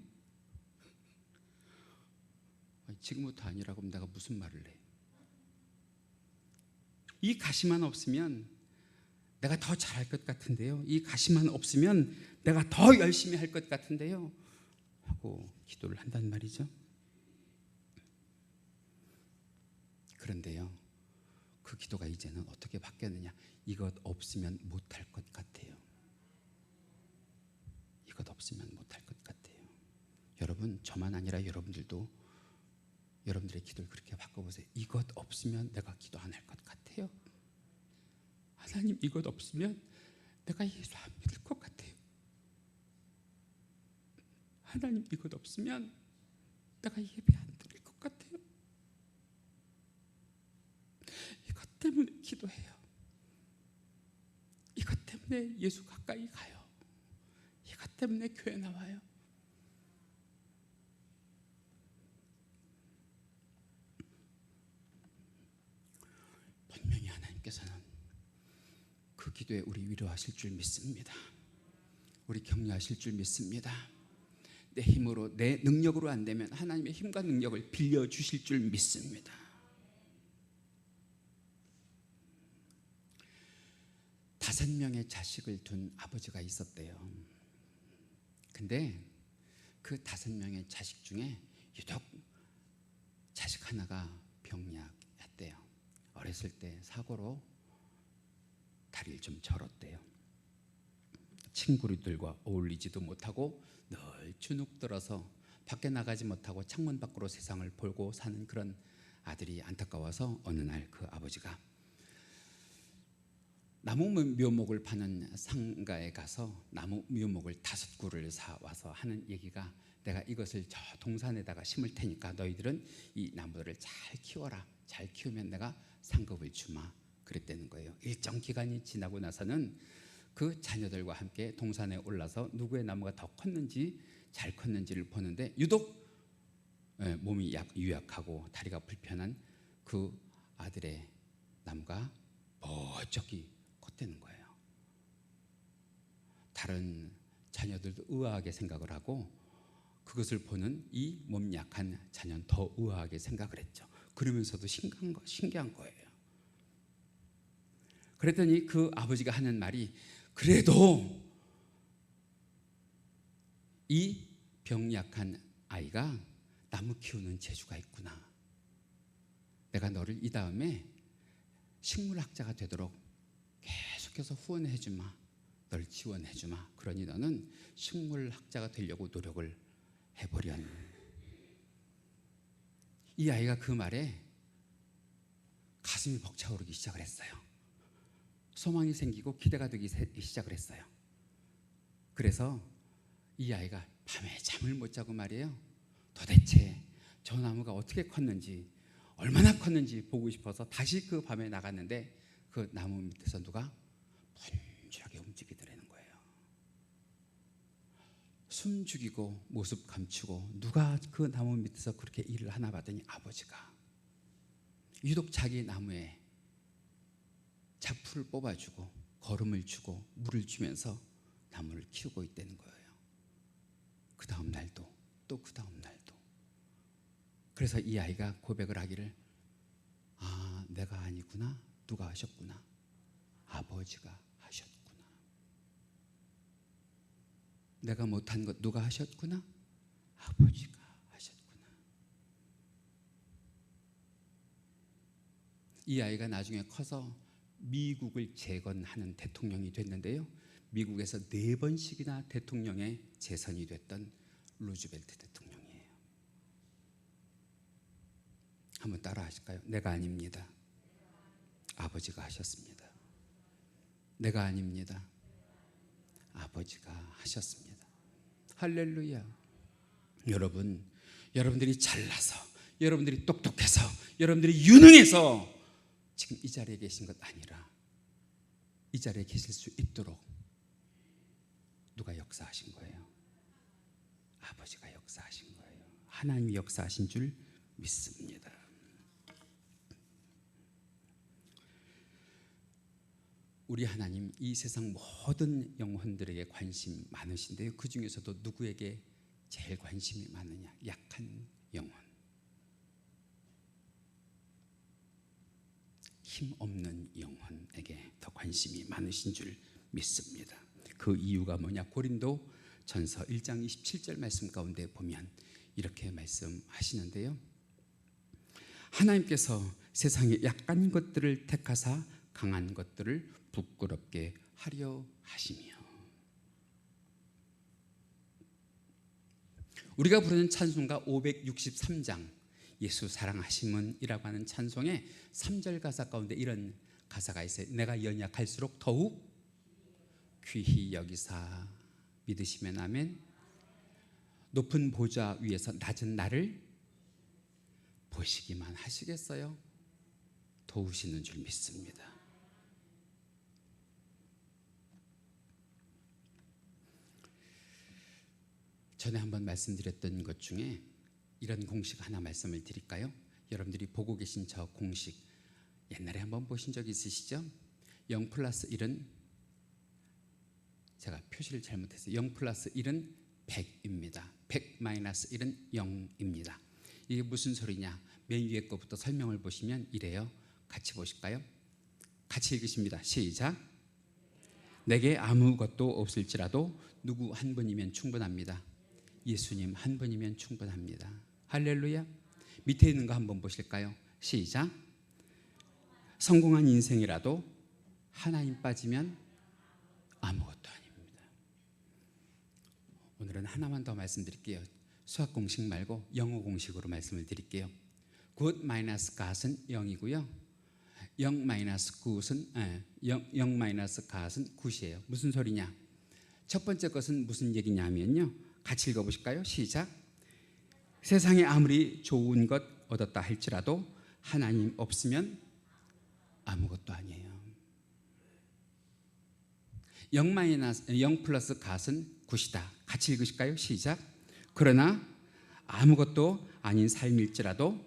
지금부터 아니라고 하면 내가 무슨 말을 해? 이 가시만 없으면 내가 더 잘할 것 같은데요. 이 가시만 없으면 내가 더 열심히 할 것 같은데요. 하고 기도를 한단 말이죠. 그런데요. 그 기도가 이제는 어떻게 바뀌었느냐? 이것 없으면 못할 것 같아요. 이것 없으면 못할 것 같아요. 여러분, 저만 아니라 여러분들도 여러분들의 기도를 그렇게 바꿔보세요. 이것 없으면 내가 기도 안 할 것 같아요. 하나님, 이것 없으면 내가 예수 안 믿을 것 같아요. 하나님, 이것 없으면 내가 예배 안 드릴 것 같아요. 이것 때문에 기도해요. 이것 때문에 예수 가까이 가요. 이것 때문에 교회 나와요. 분명히 하나님께서는 그 기도에 우리 위로하실 줄 믿습니다. 우리 격려하실 줄 믿습니다. 내 힘으로, 내 능력으로 안 되면 하나님의 힘과 능력을 빌려주실 줄 믿습니다. 다섯 명의 자식을 둔 아버지가 있었대요. 근데 그 다섯 명의 자식 중에 유독 자식 하나가 병약했대요. 어렸을 때 사고로 다리를 좀 절었대요. 친구들과 어울리지도 못하고 늘 주눅들어서 밖에 나가지 못하고 창문 밖으로 세상을 보고 사는 그런 아들이 안타까워서 어느 날 그 아버지가 나무 묘목을 파는 상가에 가서 나무 묘목을 5그루를 사와서 하는 얘기가, 내가 이것을 저 동산에다가 심을 테니까 너희들은 이 나무들을 잘 키워라. 잘 키우면 내가 상급을 주마. 그랬다는 거예요. 일정 기간이 지나고 나서는 그 자녀들과 함께 동산에 올라서 누구의 나무가 더 컸는지 잘 컸는지를 보는데 유독 몸이 유약하고 다리가 불편한 그 아들의 나무가 멋쩍이 컸다는 거예요. 다른 자녀들도 의아하게 생각을 하고 그것을 보는 이 몸 약한 자녀는 더 의아하게 생각을 했죠. 그러면서도 신기한 거예요. 그랬더니 그 아버지가 하는 말이, 그래도 이 병약한 아이가 나무 키우는 재주가 있구나. 내가 너를 이 다음에 식물학자가 되도록 계속해서 후원해 주마. 널 지원해 주마. 그러니 너는 식물학자가 되려고 노력을 해보련. 이 아이가 그 말에 가슴이 벅차오르기 시작을 했어요. 소망이 생기고 기대가 되기 시작을 했어요. 그래서 이 아이가 밤에 잠을 못 자고 말이에요. 도대체 저 나무가 어떻게 컸는지, 얼마나 컸는지 보고 싶어서 다시 그 밤에 나갔는데 그 나무 밑에서 누가 분주하게 움직이더라는 거예요. 숨 죽이고 모습 감추고 누가 그 나무 밑에서 그렇게 일을 하나 봤더니 아버지가 유독 자기 나무에 잡풀을 뽑아주고 거름을 주고 물을 주면서 나무를 키우고 있다는 거예요. 그 다음 날도 또 그 다음 날도. 그래서 이 아이가 고백을 하기를, 아, 내가 아니구나. 누가 하셨구나. 아버지가 하셨구나. 내가 못한 것 누가 하셨구나. 아버지가 하셨구나. 이 아이가 나중에 커서 미국을 재건하는 대통령이 됐는데요. 미국에서 4번씩이나 대통령에 재선이 됐던 루즈벨트 대통령이에요. 한번 따라 하실까요? 내가 아닙니다. 아버지가 하셨습니다. 내가 아닙니다. 아버지가 하셨습니다. 할렐루야. 여러분들이 잘나서, 여러분들이 똑똑해서, 여러분들이 유능해서 지금 이 자리에 계신 것 아니라 이 자리에 계실 수 있도록 누가 역사하신 거예요? 아버지가 역사하신 거예요. 하나님이 역사하신 줄 믿습니다. 우리 하나님, 이 세상 모든 영혼들에게 관심 많으신데요. 그 중에서도 누구에게 제일 관심이 많으냐? 약한 영혼, 힘없는 영혼에게 더 관심이 많으신 줄 믿습니다. 그 이유가 뭐냐? 고린도 전서 1장 27절 말씀 가운데 보면 이렇게 말씀하시는데요. 하나님께서 세상의 약한 것들을 택하사 강한 것들을 부끄럽게 하려 하시며. 우리가 부르는 찬송가 563장 예수 사랑하심은이라고 하는 찬송의 3절 가사 가운데 이런 가사가 있어요. 내가 연약할수록 더욱 귀히 여기사 믿으시면 아멘. 높은 보좌 위에서 낮은 나를 보시기만 하시겠어요? 도우시는 줄 믿습니다. 전에 한번 말씀드렸던 것 중에 이런 공식 하나 말씀을 드릴까요? 여러분들이 보고 계신 저 공식 옛날에 한번 보신 적 있으시죠? 0 플러스 1은 제가 표시를 잘못했어요. 0 플러스 1은 100입니다. 100 마이너스 1은 0입니다. 이게 무슨 소리냐? 맨 위에 거부터 설명을 보시면 이래요. 같이 보실까요? 같이 읽으십니다. 시작. 내게 아무것도 없을지라도 누구 한 분이면 충분합니다. 예수님 한 분이면 충분합니다. 할렐루야. 밑에 있는 거 한번 보실까요? 시작. 성공한 인생이라도 하나님 빠지면 아무것도 아닙니다. 오늘은 하나만 더 말씀드릴게요. 수학 공식 말고 영어 공식으로 말씀을 드릴게요. good 마이너스 갓은 0이고요. 0 마이너스 갓은 9이에요. 무슨 소리냐? 첫 번째 것은 무슨 얘기냐면요. 같이 읽어보실까요? 시작. 세상에 아무리 좋은 것 얻었다 할지라도 하나님 없으면 아무것도 아니에요. 0 플러스 갓은 9이다. 같이 읽으실까요? 시작. 그러나 아무것도 아닌 삶일지라도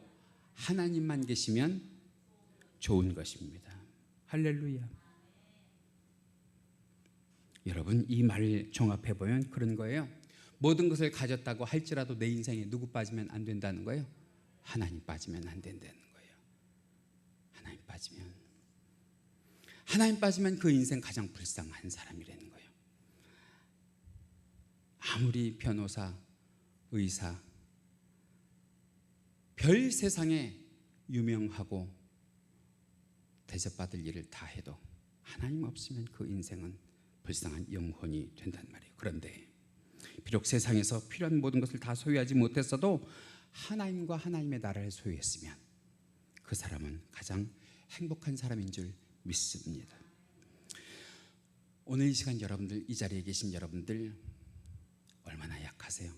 하나님만 계시면 좋은 것입니다. 할렐루야. 여러분 이 말을 종합해 보면 그런 거예요. 모든 것을 가졌다고 할지라도 내 인생에 누구 빠지면 안 된다는 거예요? 하나님 빠지면 안 된다는 거예요. 하나님 빠지면 그 인생 가장 불쌍한 사람이라는 거예요. 아무리 변호사, 의사, 별 세상에 유명하고 대접받을 일을 다 해도 하나님 없으면 그 인생은 불쌍한 영혼이 된단 말이에요. 그런데 비록 세상에서 필요한 모든 것을 다 소유하지 못했어도 하나님과 하나님의 나라를 소유했으면 그 사람은 가장 행복한 사람인 줄 믿습니다. 오늘 이 시간 여러분들, 이 자리에 계신 여러분들 얼마나 약하세요?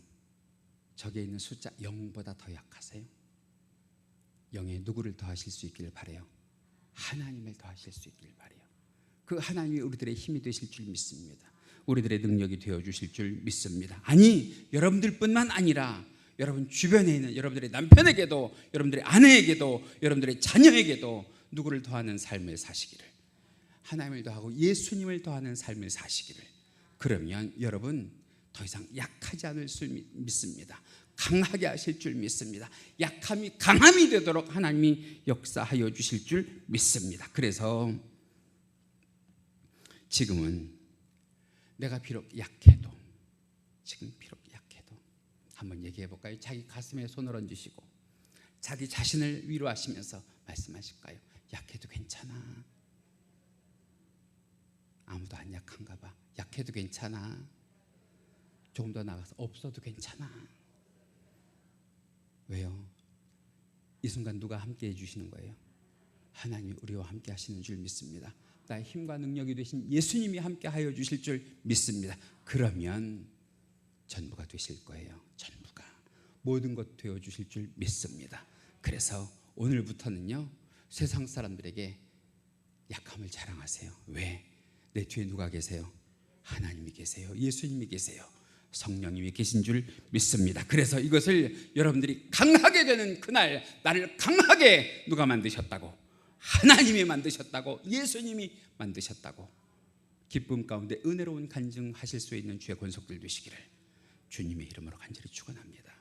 저기에 있는 숫자 0보다 더 약하세요? 0에 누구를 더하실 수 있기를 바라요? 하나님을 더하실 수 있기를 바라요. 그 하나님이 우리들의 힘이 되실 줄 믿습니다. 우리들의 능력이 되어주실 줄 믿습니다. 아니 여러분들뿐만 아니라 여러분 주변에 있는 여러분들의 남편에게도, 여러분들의 아내에게도, 여러분들의 자녀에게도 누구를 더하는 삶을 사시기를, 하나님을 더하고 예수님을 더하는 삶을 사시기를. 그러면 여러분 더 이상 약하지 않을 줄 믿습니다. 강하게 하실 줄 믿습니다. 약함이 강함이 되도록 하나님이 역사하여 주실 줄 믿습니다. 그래서 지금은 내가 비록 약해도, 지금 비록 약해도 한번 얘기해 볼까요? 자기 가슴에 손을 얹으시고 자기 자신을 위로하시면서 말씀하실까요? 약해도 괜찮아. 아무도 안 약한가 봐. 약해도 괜찮아. 조금 더 나가서 없어도 괜찮아. 왜요? 이 순간 누가 함께 해주시는 거예요? 하나님이 우리와 함께 하시는 줄 믿습니다. 나의 힘과 능력이 되신 예수님이 함께 하여 주실 줄 믿습니다. 그러면 전부가 되실 거예요. 전부가 모든 것 되어 주실 줄 믿습니다. 그래서 오늘부터는요, 세상 사람들에게 약함을 자랑하세요. 왜? 내 뒤에 누가 계세요? 하나님이 계세요. 예수님이 계세요. 성령님이 계신 줄 믿습니다. 그래서 이것을 여러분들이 강하게 되는 그날, 나를 강하게 누가 만드셨다고? 하나님이 만드셨다고, 예수님이 만드셨다고 기쁨 가운데 은혜로운 간증하실 수 있는 주의 권속들 되시기를 주님의 이름으로 간절히 축원합니다.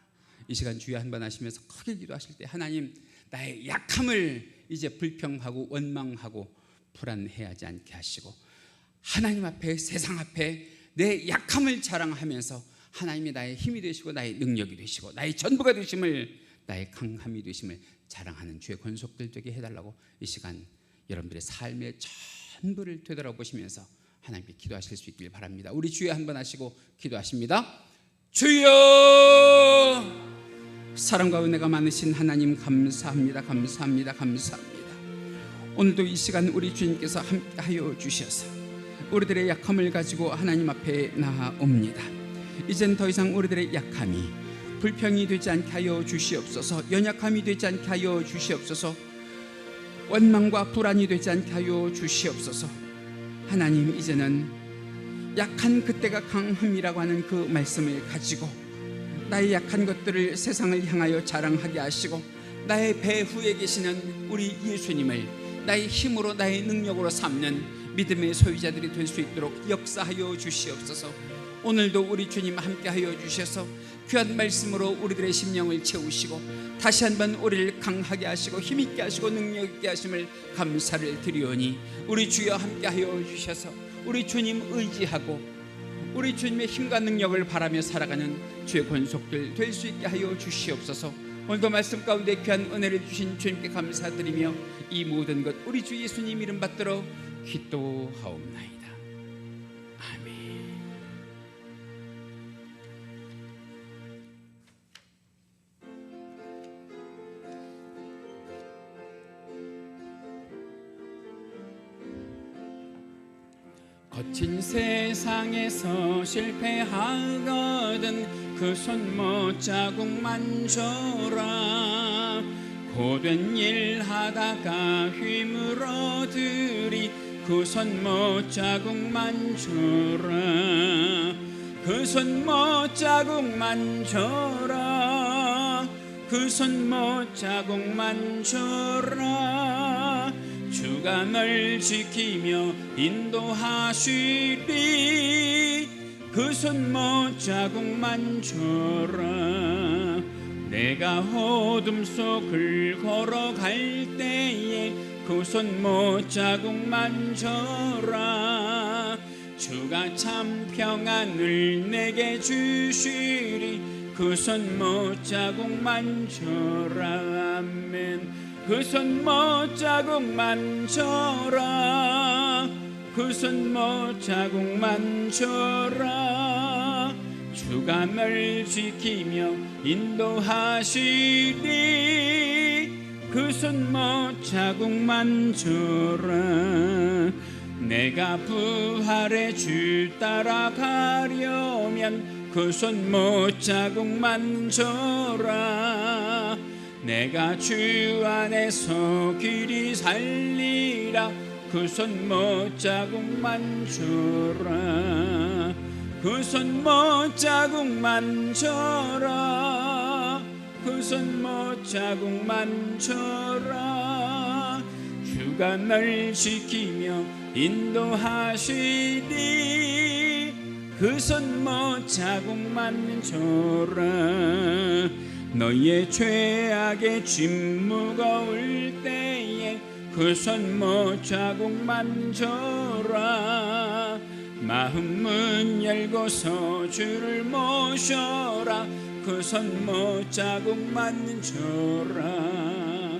이 시간 주여 한번 하시면서 크게 기도하실 때, 하나님 나의 약함을 이제 불평하고 원망하고 불안해하지 않게 하시고, 하나님 앞에, 세상 앞에 내 약함을 자랑하면서 하나님이 나의 힘이 되시고 나의 능력이 되시고 나의 전부가 되심을, 나의 강함이 되심을 자랑하는 주의 권속들 되게 해달라고 이 시간 여러분들의 삶의 전부를 되돌아보시면서 하나님께 기도하실 수 있길 바랍니다. 우리 주여 한번 하시고 기도하십니다. 주여, 사랑과 은혜가 많으신 하나님 감사합니다. 감사합니다. 감사합니다. 오늘도 이 시간 우리 주님께서 함께하여 주셔서 우리들의 약함을 가지고 하나님 앞에 나아옵니다. 이젠 더 이상 우리들의 약함이 불평이 되지 않게 하여 주시옵소서. 연약함이 되지 않게 하여 주시옵소서. 원망과 불안이 되지 않게 하여 주시옵소서. 하나님, 이제는 약한 그때가 강함이라고 하는 그 말씀을 가지고 나의 약한 것들을 세상을 향하여 자랑하게 하시고, 나의 배후에 계시는 우리 예수님을 나의 힘으로, 나의 능력으로 삼는 믿음의 소유자들이 될 수 있도록 역사하여 주시옵소서. 오늘도 우리 주님 함께하여 주셔서 귀한 말씀으로 우리들의 심령을 채우시고 다시 한번 우리를 강하게 하시고 힘있게 하시고 능력 있게 하심을 감사를 드리오니, 우리 주여 함께하여 주셔서 우리 주님 의지하고 우리 주님의 힘과 능력을 바라며 살아가는 주의 권속들 될 수 있게 하여 주시옵소서. 오늘도 말씀 가운데 귀한 은혜를 주신 주님께 감사드리며 이 모든 것 우리 주 예수님 이름 받들어 기도하옵나이다. 아멘. 거친 세상에서 실패하거든 그 손못 자국만 줘라. 고된 일 하다가 휘물어들이 그 손못 자국만 줘라. 그 손못 자국만 줘라. 그 손못 자국만 줘라. 주가 널 지키며 인도하시리. 그 손못 자국만 줘라. 내가 어둠 속을 걸어갈 때에 그 손못 자국만 줘라. 주가 참 평안을 내게 주시리. 그 손못 자국만 줘라. 아멘. 그 손못 자국만 줘라. 그 손못 자국만 줘라. 주가 널 지키며 인도하시리. 그 손못 자국만 줘라. 내가 부활의 주 따라가려면 그 손못 자국만 줘라. 내가 주 안에서 길이 살리라. 그 손못 자국만 줘라. 그 손못 자국만 줘라. 그 손못 자국만 줘라. 주가 널 지키며 인도하시리. 그 손못 자국만 줘라. 너희의 죄악의 짐 무거울 때에 그 손못 자국만 줘라. 마음 문 열고서 주를 모셔라. 그 손못 자국만 줘라.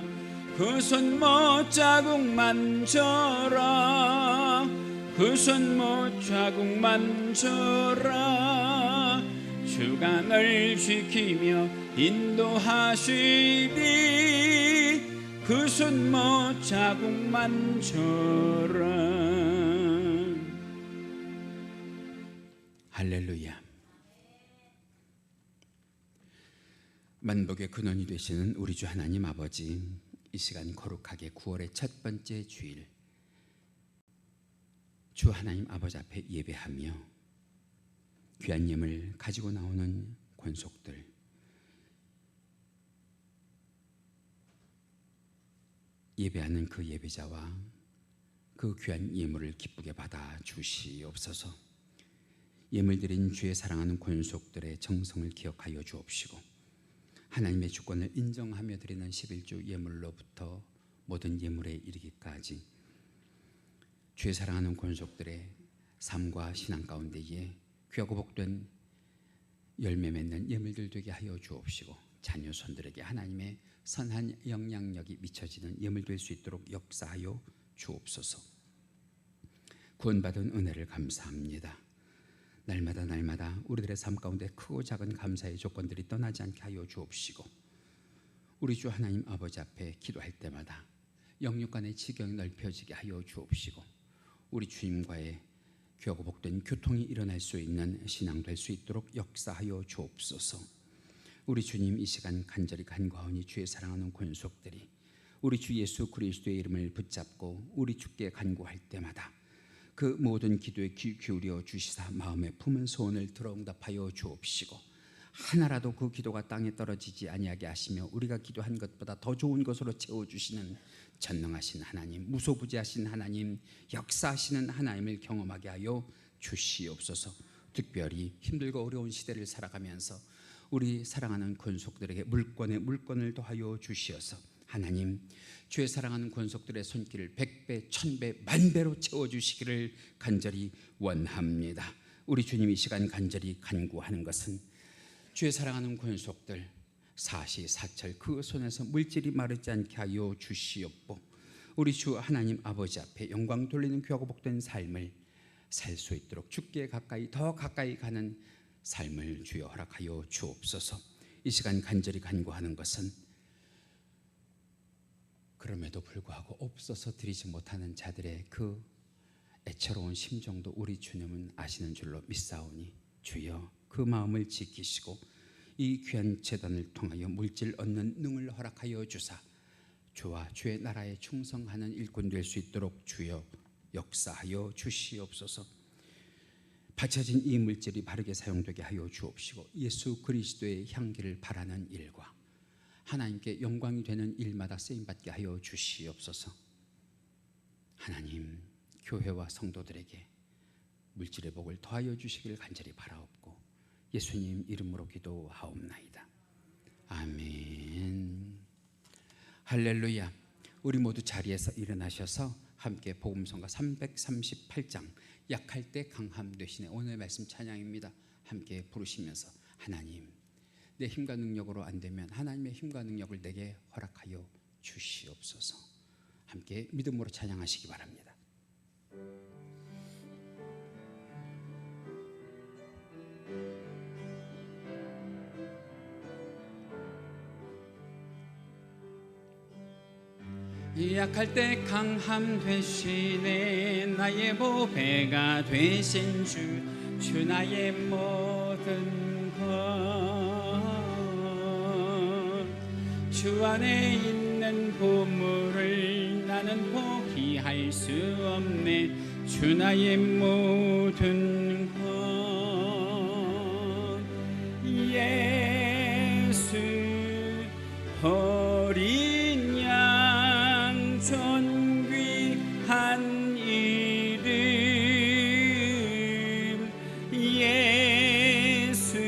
그 손못 자국만 줘라. 그 손못 자국만 줘라. 주가 널 지키며 인도하시리. 그 손못 자국만 줘라. 할렐루야. 만복의 근원이 되시는 우리 주 하나님 아버지, 이 시간 거룩하게 9월의 첫 번째 주일 주 하나님 아버지 앞에 예배하며 귀한 예물 가지고 나오는 권속들, 예배하는 그 예배자와 그 귀한 예물을 기쁘게 받아 주시옵소서. 예물 드린 주의 사랑하는 권속들의 정성을 기억하여 주옵시고, 하나님의 주권을 인정하며 드리는 11조 예물로부터 모든 예물에 이르기까지 주의 사랑하는 권속들의 삶과 신앙 가운데에 귀하고 복된 열매 맺는 예물들 되게 하여 주옵시고, 자녀 손들에게 하나님의 선한 영향력이 미쳐지는 예물 될 수 있도록 역사하여 주옵소서. 구원받은 은혜를 감사합니다. 날마다 우리들의 삶 가운데 크고 작은 감사의 조건들이 떠나지 않게 하여 주옵시고, 우리 주 하나님 아버지 앞에 기도할 때마다 영육 간의 지경이 넓혀지게 하여 주옵시고, 우리 주님과의 귀하고 복된 교통이 일어날 수 있는 신앙 될 수 있도록 역사하여 주옵소서. 우리 주님, 이 시간 간절히 간구하오니 주의 사랑하는 권속들이 우리 주 예수 그리스도의 이름을 붙잡고 우리 주께 간구할 때마다 그 모든 기도에 귀 기울여 주시사 마음에 품은 소원을 들어 응답하여 주옵시고, 하나라도 그 기도가 땅에 떨어지지 아니하게 하시며 우리가 기도한 것보다 더 좋은 것으로 채워주시는 전능하신 하나님, 무소부지하신 하나님, 역사하시는 하나님을 경험하게 하여 주시옵소서. 특별히 힘들고 어려운 시대를 살아가면서 우리 사랑하는 권속들에게 물권을 더하여 주시어서 하나님, 주의 사랑하는 권속들의 손길을 100배, 1000배, 만배로 채워주시기를 간절히 원합니다. 우리 주님, 이 시간 간절히 간구하는 것은 주의 사랑하는 권속들 사시사철 그 손에서 물질이 마르지 않게 하여 주시옵고, 우리 주 하나님 아버지 앞에 영광 돌리는 귀하고 복된 삶을 살 수 있도록 주께 가까이 더 가까이 가는 삶을 주여 허락하여 주옵소서. 이 시간 간절히 간구하는 것은 그럼에도 불구하고 없어서 드리지 못하는 자들의 그 애처로운 심정도 우리 주님은 아시는 줄로 믿사오니 주여 그 마음을 지키시고 이 귀한 제단을 통하여 물질 얻는 능을 허락하여 주사 주와 주의 나라에 충성하는 일꾼 될 수 있도록 주여 역사하여 주시옵소서. 바쳐진 이 물질이 바르게 사용되게 하여 주옵시고, 예수 그리스도의 향기를 바라는 일과 하나님께 영광이 되는 일마다 쓰임받게 하여 주시옵소서. 하나님, 교회와 성도들에게 물질의 복을 더하여 주시길 간절히 바라옵고 예수님 이름으로 기도하옵나이다. 아멘. 할렐루야. 우리 모두 자리에서 일어나셔서 함께 복음성가 338장 약할 때 강함 되시네, 오늘 말씀 찬양입니다. 함께 부르시면서 하나님, 내 힘과 능력으로 안 되면 하나님의 힘과 능력을 내게 허락하여 주시옵소서. 함께 믿음으로 찬양하시기 바랍니다. 약할 때 강함 되시네, 나의 보배가 되신 주 나의 모든 것, 주 안에 있는 보물을 나는 포기할 수 없네, 주 나의 모든 것. 예수 어린 양 존귀한 이름, 예수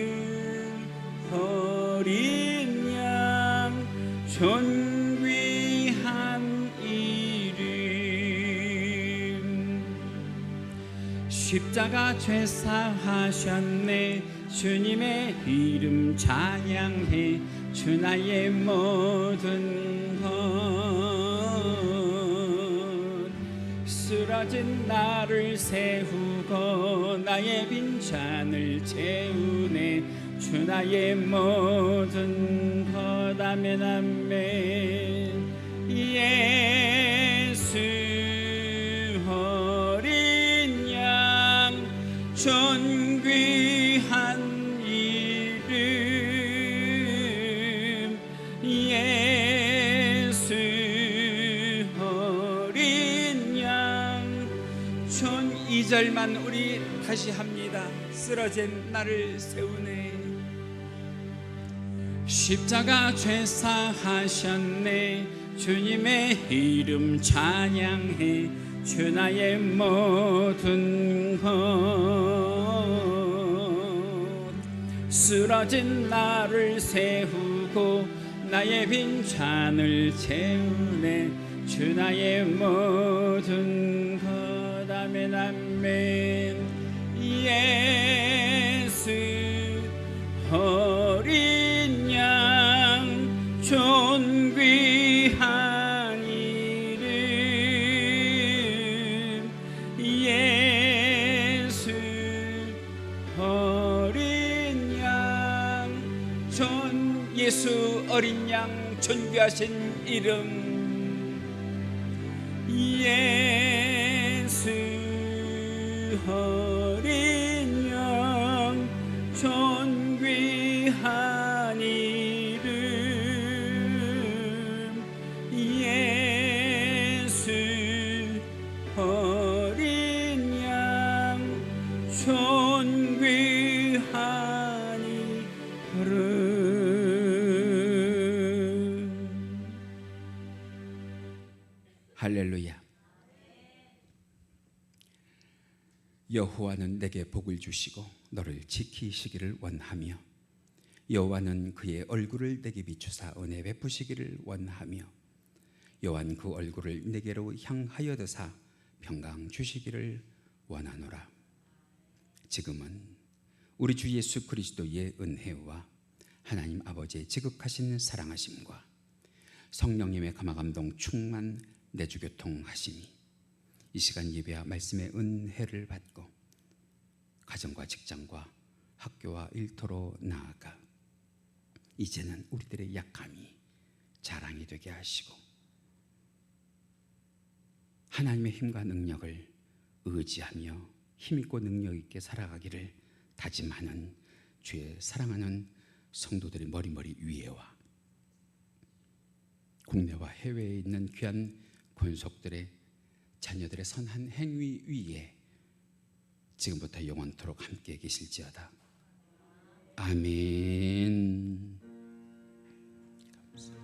어린 양 존귀한 이름. 십자가 죄사하셨네, 주님의 이름 찬양해, 주 나의 모든 것. 쓰러진 나를 세우고 나의 빈잔을 채우네, 주 나의 모든 것. 아멘 아멘. 예수 어린 양 존귀한 이름, 예수 어린 양 존. 2절만 우리 다시 합니다. 쓰러진 나를 세우네, 십자가 죄사하셨네, 주님의 이름 찬양해, 주 나의 모든 것. 쓰러진 나를 세우고 나의 빈잔을 채우네, 주 나의 모든 것. 아멘 아멘. 예수 어린 양 존귀한 이름, 예수 예수 어린 양 존귀하신 이름 예수 어린 양 존귀한 이름 예수 어린 양 존귀한 이름. 할렐루야. 여호와는 내게 복을 주시고 너를 지키시기를 원하며 여호와는 그의 얼굴을 내게 비추사 은혜 베푸시기를 원하며 여호와는 그 얼굴을 내게로 향하여 드사 평강 주시기를 원하노라. 지금은 우리 주 예수 그리스도의 은혜와 하나님 아버지의 지극하신 사랑하심과 성령님의 감화감동 충만 내주교통하심이 이 시간 예배와 말씀의 은혜를 받고 가정과 직장과 학교와 일터로 나아가 이제는 우리들의 약함이 자랑이 되게 하시고 하나님의 힘과 능력을 의지하며 힘있고 능력 있게 살아가기를 다짐하는 주의 사랑하는 성도들의 머리머리 위에와 국내와 해외에 있는 귀한 권속들의 자녀들의 선한 행위 위에 지금부터 영원토록 함께 계실지어다. 아멘. 감사합니다.